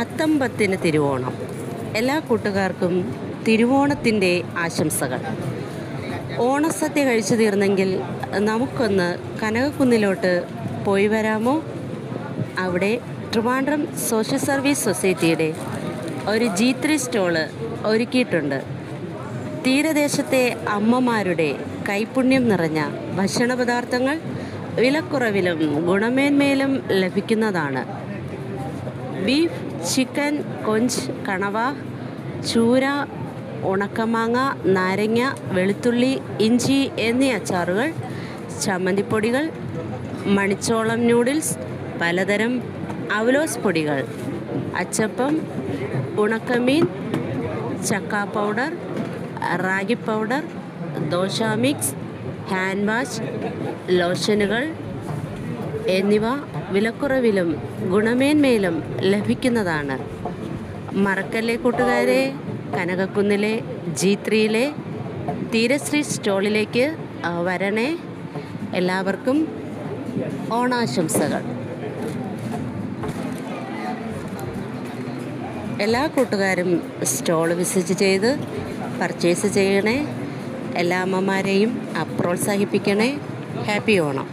അത്തമ്പത്തിന് തിരുവോണം. എല്ലാ കൂട്ടുകാർക്കും തിരുവോണത്തിൻ്റെ ആശംസകൾ. ഓണസദ്യ കഴിച്ചു തീർന്നെങ്കിൽ നമുക്കൊന്ന് കനകക്കുന്നിലോട്ട് പോയി വരാമോ? അവിടെ ട്രിവാൻഡ്രം സോഷ്യൽ സർവീസ് സൊസൈറ്റിയുടെ ഒരു G3 സ്റ്റോള് ഒരുക്കിയിട്ടുണ്ട്. തീരദേശത്തെ അമ്മമാരുടെ കൈപുണ്യം നിറഞ്ഞ ഭക്ഷണപദാർത്ഥങ്ങൾ വിലക്കുറവിലും ഗുണമേന്മയിലും ലഭിക്കുന്നതാണ്. ബീഫ്, ചിക്കൻ, കൊഞ്ച്, കണവ, ചൂര, ഉണക്കമാങ്ങ, നാരങ്ങ, വെളുത്തുള്ളി, ഇഞ്ചി എന്നീ അച്ചാറുകൾ, ചമ്മന്തിപ്പൊടികൾ, മണിച്ചോളം നൂഡിൽസ്, പലതരം അവലോസ് പൊടികൾ, അച്ചപ്പം, ഉണക്കമീൻ, ചക്ക powder, ragi powder, dosa mix, hand wash, ലോഷനുകൾ എന്നിവ വിലക്കുറവിലും ഗുണമേന്മയിലും ലഭിക്കുന്നതാണ്. മറക്കല്ലേ കൂട്ടുകാരെ, കനകക്കുന്നിലെ G3 തീരശ്രീ സ്റ്റോളിലേക്ക് വരണേ. എല്ലാവർക്കും ഓണാശംസകൾ. എല്ലാ കൂട്ടുകാരും സ്റ്റോൾ വിസിറ്റ് ചെയ്ത് പർച്ചേസ് ചെയ്യണേ. എല്ലാ അമ്മമാരെയും പ്രോത്സാഹിപ്പിക്കണേ. ഹാപ്പി ഓണം.